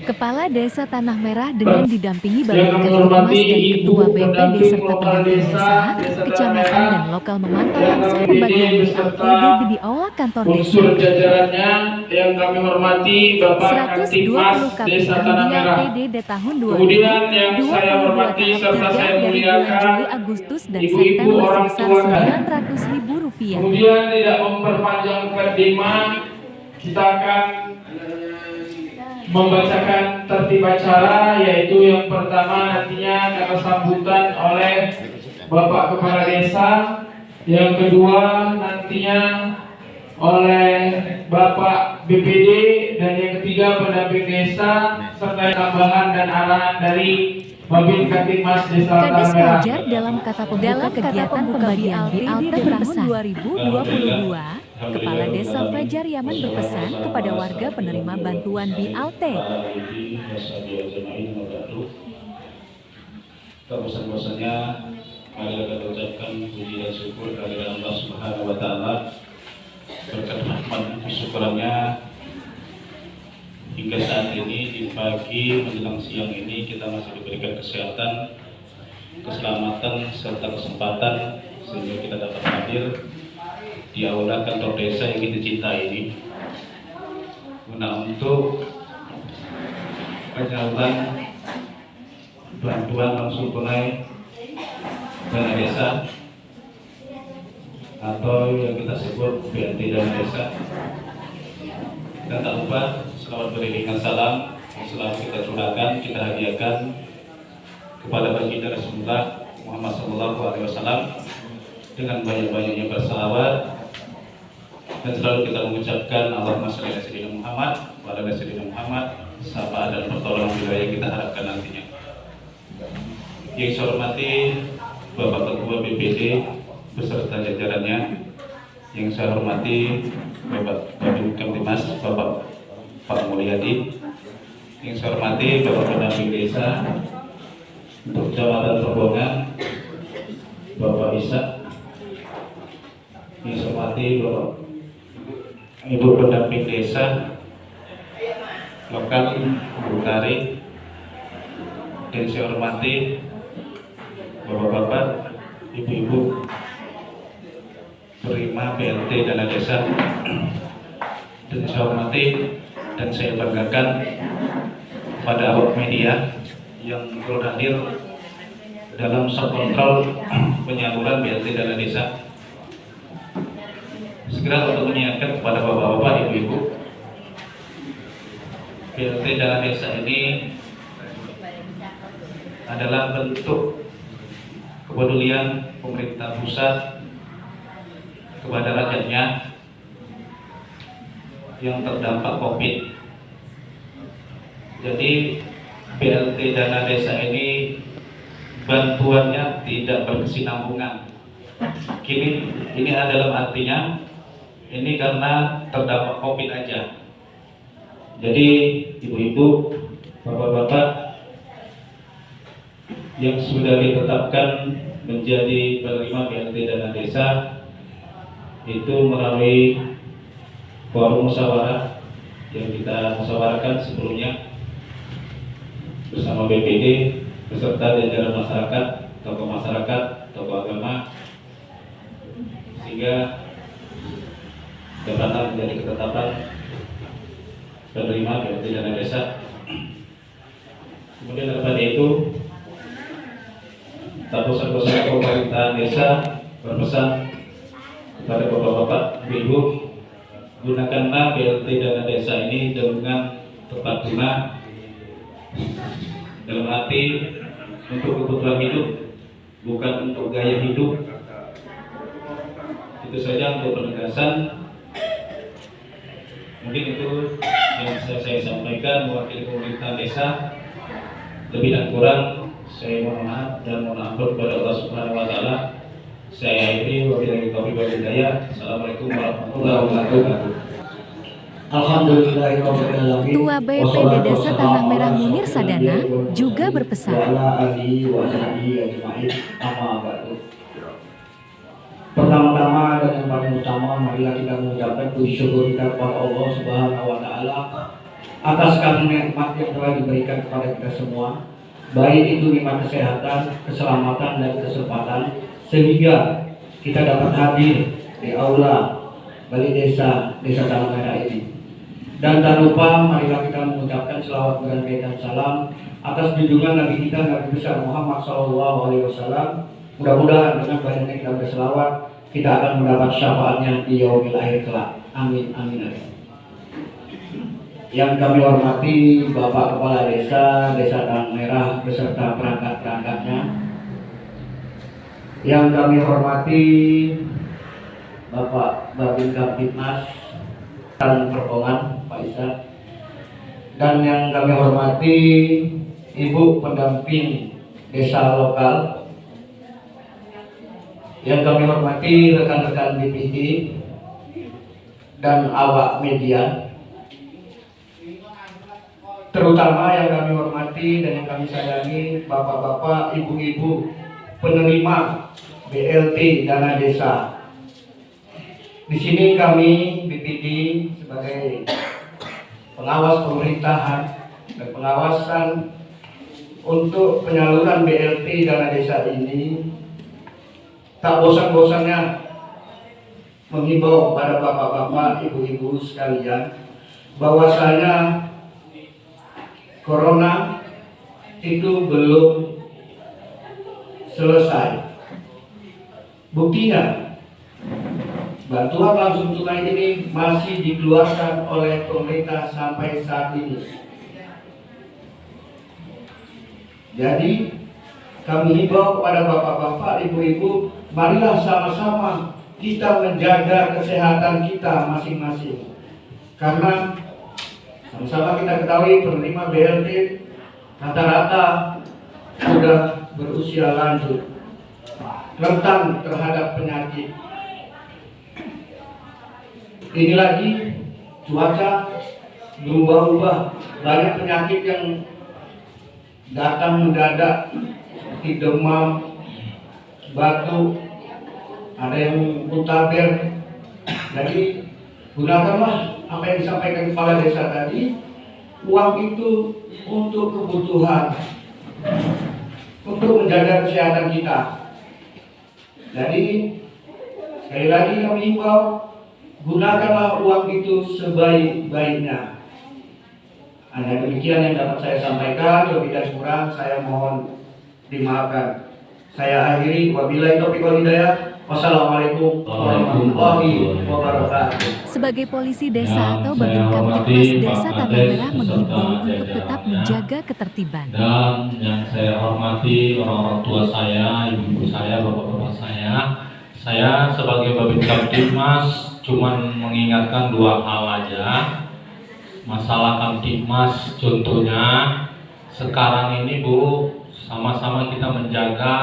Kepala Desa Tanah Merah dengan didampingi Yang kami Babinkas hormati Humas dan Ibu Ketua BPD pendamping serta pengembangan pendamping desa, desa, Desa Tanah kecamatan Merah, dan lokal memantau yang langsung kami pembagian beserta BLTDB di aula kantor desa. unsur jajarannya yang kami hormati Bapak 120 Kantikmas Desa KPM Tanah Merah. BLTDB tahun Kemudian yang saya 2022 hormati tahap serta 3 saya dari bulan muliakan Juli, Agustus, dan ibu-ibu September orang sebesar tua. Rp900.000. Kemudian tidak memperpanjang mukadimah, kita akan membacakan tertib acara, yaitu yang pertama nantinya akan sambutan oleh Bapak Kepala Desa, yang kedua nantinya oleh Bapak BPD, dan yang ketiga pendamping desa, serta tambahan dan arahan dari Babin Kantikmas Desa Tanah Kades Merah. Fajar dalam kata pembuka kegiatan pembagian BLT berpesan 2022, Kepala Desa Fajar Yaman berpesan kepada warga penerima bantuan BLT. Bosan-bosannya mari kita ucapkan puji dan syukur kehadirat Allah Subhanahu wa taala. Berkat rahmat syukurannya hingga saat ini di pagi menjelang siang ini kita masih diberikan kesehatan, keselamatan serta kesempatan sehingga kita dapat hadir di aula kantor desa yang kita cintai ini guna untuk penyaluran bantuan langsung tunai dana desa atau yang kita sebut BLT dana desa. Dan tak lupa selamat beriringan salam yang selalu kita curahkan, kita hadiahkan kepada baginda Rasulullah Muhammad SAW dengan banyak-banyaknya bersalawat, dan selalu kita mengucapkan Allahumma shalli ala sayyidina Muhammad wa ala sayyidina Muhammad, syafaat dan pertolongan wilayah kita harapkan nantinya. Yang saya hormati Bapak Ketua BPD beserta jajarannya, yang saya hormati Bapak Babin Kamtimas Bapak Pak Mulyadi, yang saya hormati Bapak pendamping desa untuk Kecamatan Perbongan Bapak Isa, yang saya hormati Bapak Ibu pendamping desa lokal Butari, dan saya hormati Bapak-bapak, Ibu-ibu penerima BLT dana desa, dan saya hormati dan saya banggakan pada awak media yang turut hadir dalam subkontrol penyaluran BLT dana desa. Segera untuk mengingatkan kepada bapak-bapak, ibu-ibu, BLT dana desa ini adalah bentuk kepedulian pemerintah pusat kepada rakyatnya yang terdampak COVID. Jadi BLT dana desa ini bantuannya tidak berkesinambungan. Ini adalah artinya ini karena terdampak COVID aja. Jadi ibu-ibu, bapak-bapak yang sudah ditetapkan menjadi penerima BLT dana desa itu melalui forum musyawarah yang kita musyawarahkan sebelumnya bersama BPD beserta jajaran masyarakat, tokoh agama, sehingga dapat menjadi ketetapan penerima BLT dana desa. Kemudian daripada itu, bosan-bosan pemerintahan desa berpesan kepada bapak-bapak, ibu, gunakanlah BLT dana desa ini dengan tepat guna, dalam arti untuk kebutuhan hidup, bukan untuk gaya hidup. Itu saja untuk penegasan. Mungkin itu yang bisa saya sampaikan mewakili pemerintah desa. Lebih dan kurang saya mohon maaf dan mohon ampun kepada Allah Subhanahu wa taala. Saya ini wabillahi taufiq wal hidayah. Assalamualaikum warahmatullahi wabarakatuh. Alhamdulillahirrahmanirrahim. Ketua BPD Desa Tanah Merah Munir Sadana juga berpesan. Pertama-tama dan yang paling utama, marilah kita mengucapkan puji syukur kita kepada Allah Subhanahu wa taala atas karena nikmat yang telah diberikan kepada kita semua, baik itu nikmat kesehatan, keselamatan, dan kesempatan, sehingga kita dapat hadir di aula Balai Desa Tanah Merah ini. Dan tak lupa marilah kita mengucapkan selawat dan salam atas junjungan Nabi kita Nabi besar Muhammad SAW. Mudah-mudahan dengan banyaknya kita berselawat, kita akan mendapat syafaatnya di yaumil akhir kelak. Amin, amin, amin. Yang kami hormati Bapak Kepala Desa Tanah Merah beserta perangkat-perangkatnya. Yang kami hormati Bapak Babin Kamtibmas dan Perpongan Pak Isa. Dan yang kami hormati Ibu pendamping desa lokal. Yang kami hormati rekan-rekan DPD dan awak media. Terutama yang kami hormati dan yang kami sayangi bapak-bapak, ibu-ibu penerima BLT dana desa. Di sini kami BPD sebagai pengawas pemerintahan dan pengawasan untuk penyaluran BLT dana desa ini tak bosan-bosannya menghimbau kepada bapak-bapak, ibu-ibu sekalian bahwasanya Corona itu belum selesai. Buktinya, bantuan langsung tunai ini masih dikeluarkan oleh pemerintah sampai saat ini. Jadi, kami himbau kepada bapak-bapak, ibu-ibu, marilah sama-sama kita menjaga kesehatan kita masing-masing. Karena sama-sama kita ketahui penerima BLT rata-rata sudah berusia lanjut, rentan terhadap penyakit. Ini lagi cuaca berubah-ubah, banyak penyakit yang datang mendadak seperti demam, batuk, ada yang muntaber. Jadi gunakanlah apa yang disampaikan kepala desa tadi, uang itu untuk kebutuhan, untuk menjaga kesehatan kita. Jadi sekali lagi kami himbau, gunakanlah uang itu sebaik-baiknya. Hanya demikian yang dapat saya sampaikan, lebih dan kurang saya mohon dimaafkan. Saya akhiri, wabillahi taufiq wal hidayah. Wassalamualaikum warahmatullahi wabarakatuh. Sebagai polisi desa atau Babin Kamtibmas Desa Tanah Merah menghimbau untuk tetap menjaga ketertiban. Dan yang saya hormati orang-orang tua saya, ibu-ibu saya, bapak-bapak saya sebagai Babin Kamtibmas cuman mengingatkan dua hal aja. Masalah Kamtibmas contohnya sekarang ini Bu, sama-sama kita menjaga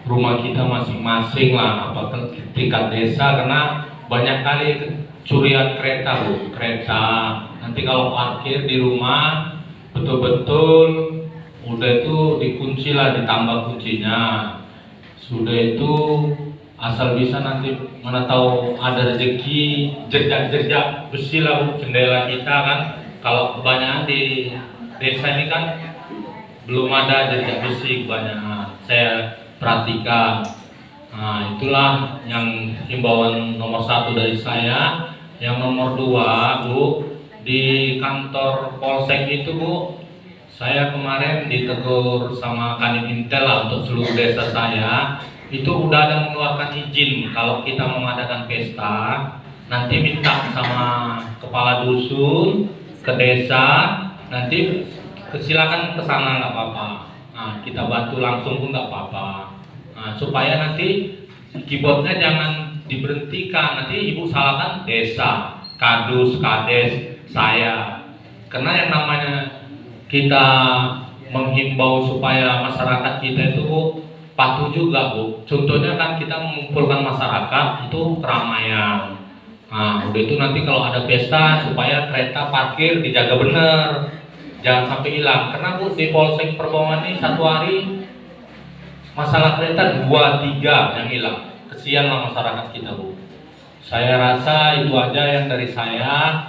rumah kita masing-masing lah, apakah tingkat desa, karena banyak kali curian kereta Bu, kereta. Nanti kalau parkir di rumah betul-betul udah itu dikunci lah, ditambah kuncinya. Sudah itu asal bisa nanti mana tahu ada rezeki, jejak-jejak besi lah Bu, jendela kita kan. Kalau kebanyakan di desa ini kan belum ada jejak besi kebanyakan, saya perhatikan. Nah itulah yang himbauan nomor 1 dari saya. Yang nomor 2 Bu, di kantor Polsek itu Bu, saya kemarin ditegur sama Kanit Intel lah untuk seluruh desa saya. Itu udah ada mengeluarkan izin kalau kita mengadakan pesta, nanti minta sama kepala dusun ke desa, nanti silakan ke sana nggak apa-apa. Nah, kita bantu langsung pun nggak apa-apa. Nah, supaya nanti keyboardnya jangan diberhentikan, nanti ibu salahkan desa, kadus, kades, saya. Karena yang namanya kita menghimbau supaya masyarakat kita itu patuh juga Bu. Contohnya kan kita mengumpulkan masyarakat itu keramaian. Nah udah itu nanti kalau ada pesta supaya kereta parkir dijaga bener, jangan sampai hilang. Karena Bu di Polsek Perbongan ini satu hari masalah kereta 2-3 yang hilang. Kesianlah masyarakat kita Bu. Saya rasa itu aja yang dari saya.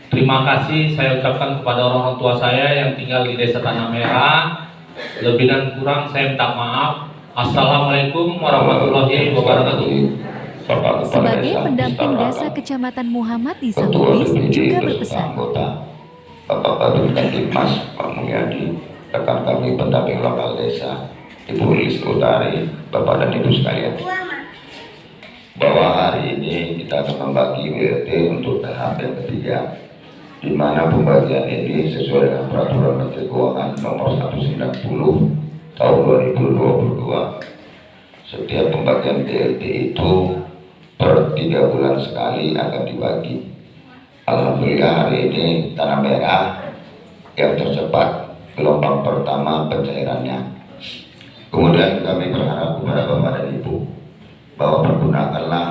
Terima kasih saya ucapkan kepada orang tua saya yang tinggal di Desa Tanah Merah. Lebih dan kurang saya minta maaf. Assalamualaikum warahmatullahi wabarakatuh. Sebagai pendamping desa Kecamatan Muhammad Isa Lubis juga berpesan. Bapak Babinkan Dimas Pak Mulyadi, rekan kami pendamping lokal desa, Ibu Lis Utari, Bapak dan Ibu sekalian, bahwa hari ini kita akan membagi BLT untuk tahap yang ketiga, di mana pembagian ini sesuai dengan Peraturan Menteri Keuangan Nomor 190 Tahun 2022. Setiap pembagian BLT itu per 3 bulan sekali akan dibagi. Alhamdulillah hari ini Tanah Merah yang tercepat gelombang pertama pencairannya. Kemudian kami berharap kepada Bapak dan Ibu bahwa pergunakanlah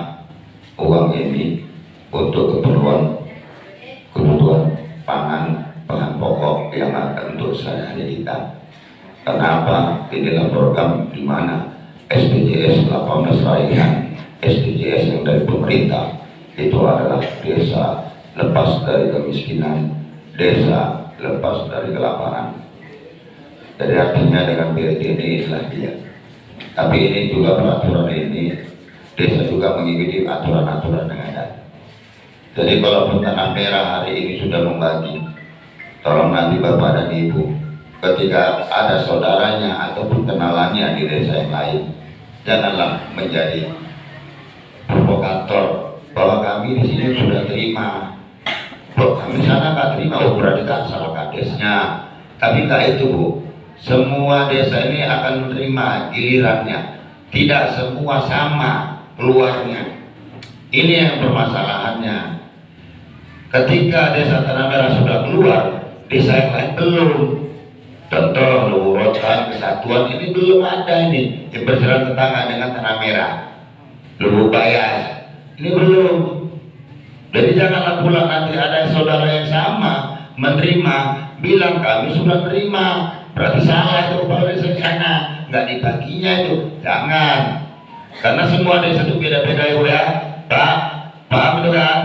uang ini untuk kebutuhan pangan, bahan pokok yang akan untuk sehari-hari kita. Kenapa? Inilah program di mana SDGs 18 raihan SDGs yang dari pemerintah itu adalah desa lepas dari kemiskinan, desa lepas dari kelaparan. Jadi artinya dengan BLT ini adalah dia. Tapi ini juga peraturan ini, desa juga mengikuti aturan-aturan yang ada. Jadi kalau Tanah Merah hari ini sudah membagi, tolong nanti Bapak dan Ibu, ketika ada saudaranya ataupun kenalannya di desa yang lain, janganlah menjadi provokator bahwa kami di sini sudah terima. Kami sana nggak terima, berarti kan salah kadesnya. Tapi nggak itu Bu, semua desa ini akan menerima gilirannya. Tidak semua sama keluarnya. Ini yang permasalahannya. Ketika desa Tanah Merah sudah keluar, desa yang lain belum. Contoh Luwurotan, Kesatuan ini belum ada ini yang berjalan tetangga dengan Tanah Merah. Lubuk Bayas ini belum. Jadi janganlah pula nanti ada saudara yang sama menerima, bilang kami sudah menerima, berarti salah itu kepala desa di sana, nggak dibaginya itu, jangan. Karena semua desa itu beda-beda ya, Pak, paham itu kan?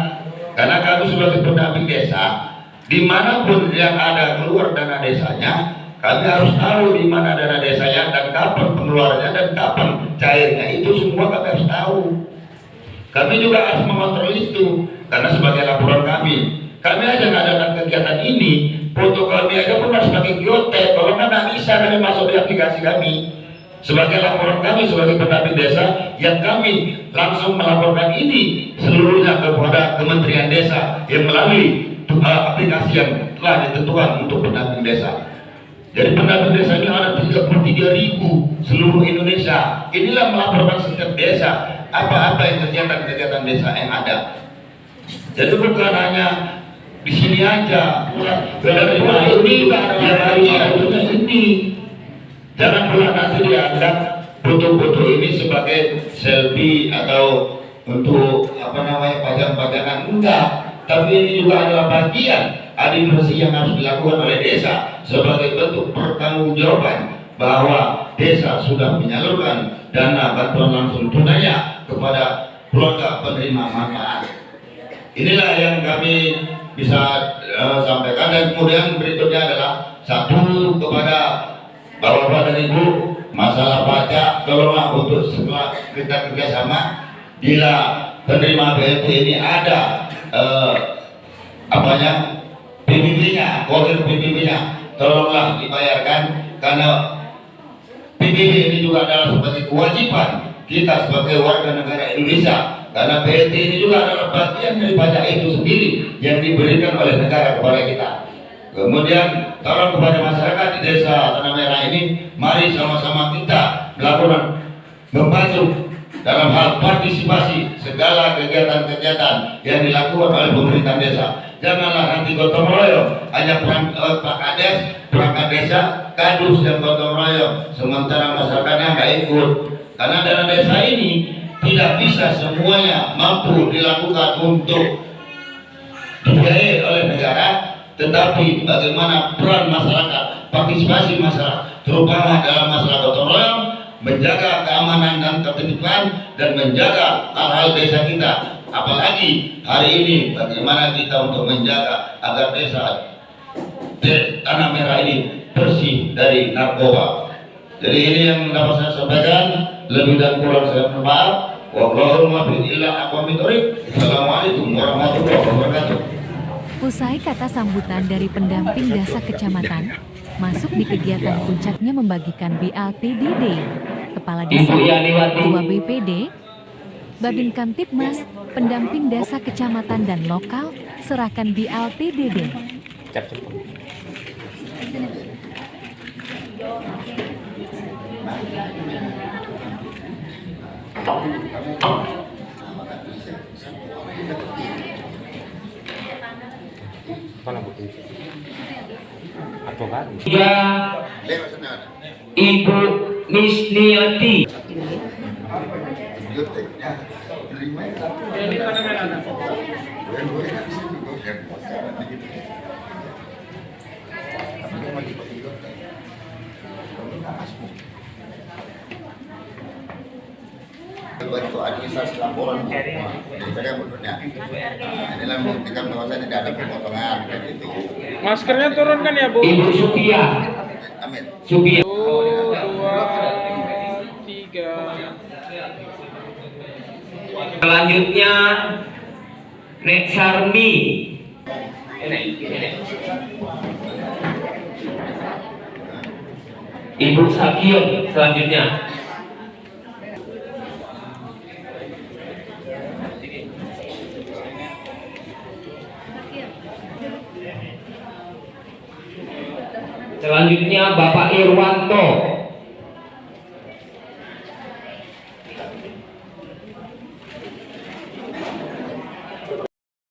Karena kami sebagai pendamping desa, dimanapun yang ada keluar dana desanya, kami harus tahu di mana dana desanya dan kapan pengeluarannya dan kapan cairnya, itu semua kami harus tahu. Kami juga harus mengontrol itu, karena sebagai laporan kami aja mengadakan kegiatan ini, foto kami aja pun harus pakai geotek, kalau nggak bisa kami masuk di aplikasi kami. Sebagai laporan kami sebagai pendamping desa, yang kami langsung melaporkan ini seluruhnya kepada Kementerian Desa yang melalui aplikasi yang telah ditentukan untuk pendamping desa. Jadi pendamping desa ini ada 33.000 seluruh Indonesia. Inilah melaporkan setiap desa apa-apa yang kegiatan-kegiatan desa yang ada. Jadi bukan hanya di sini aja, menerima ini yang harusnya ini. Jangan pula nanti dianggap foto-foto ini sebagai selfie atau untuk pajang-pajangan, enggak. Tapi ini juga adalah bagian administrasi yang harus dilakukan oleh desa sebagai bentuk pertanggungjawaban bahwa desa sudah menyalurkan dana bantuan langsung tunainya kepada keluarga penerima manfaat. Inilah yang kami bisa sampaikan. Dan kemudian berikutnya adalah satu kepada Bapak dan Ibu, masalah pajak kelola untuk setelah kita kerjasama, bila penerima BLT ini ada PBB-nya, kodir PBB-nya, tolonglah dibayarkan, karena PBB ini juga adalah sebagai kewajiban kita sebagai warga negara Indonesia, karena BLT ini juga adalah bagian dari pajak itu sendiri yang diberikan oleh negara kepada kita. Kemudian tolong kepada masyarakat di desa Tanah Merah ini, mari sama-sama kita melakukan membantu dalam hal partisipasi segala kegiatan-kegiatan yang dilakukan oleh pemerintah desa. Janganlah nanti gotong royong, hanya perangkat desa, kadus yang gotong royong, sementara masyarakatnya nggak ikut. Karena dana desa ini tidak bisa semuanya mampu dilakukan untuk dibiayai oleh negara, tetapi bagaimana peran masyarakat, partisipasi masyarakat, terutama dalam masalah gotong royong, menjaga keamanan dan ketertiban dan menjaga hal-hal desa kita Apalagi hari ini bagaimana kita untuk menjaga agar desa Tanah Merah ini bersih dari narkoba. Jadi ini yang dapat saya sampaikan, lebih dan kurang saya mohon maaf. Wallahul muwaffiq ila aqwamit thoriq. Assalamualaikum warahmatullahi wabarakatuh. Usai kata sambutan dari pendamping desa kecamatan, masuk di kegiatan puncaknya membagikan BLTDD. Kepala Desa, Ketua BPD, Babin Kamtibmas, pendamping desa kecamatan dan lokal, serahkan BLTDD. Ya, Ibu Misniati. Bentuk administrasi laporan daripada menurutnya. Inilah membuktikan bahwa saya tidak ada pemotongan dan itu. Maskernya turunkan ya, Bu. Ibu Supia. Amin. Supia. 1, 2, 3. Selanjutnya Nek Sarmi. Ibu Sakion selanjutnya. Selanjutnya Bapak Irwanto.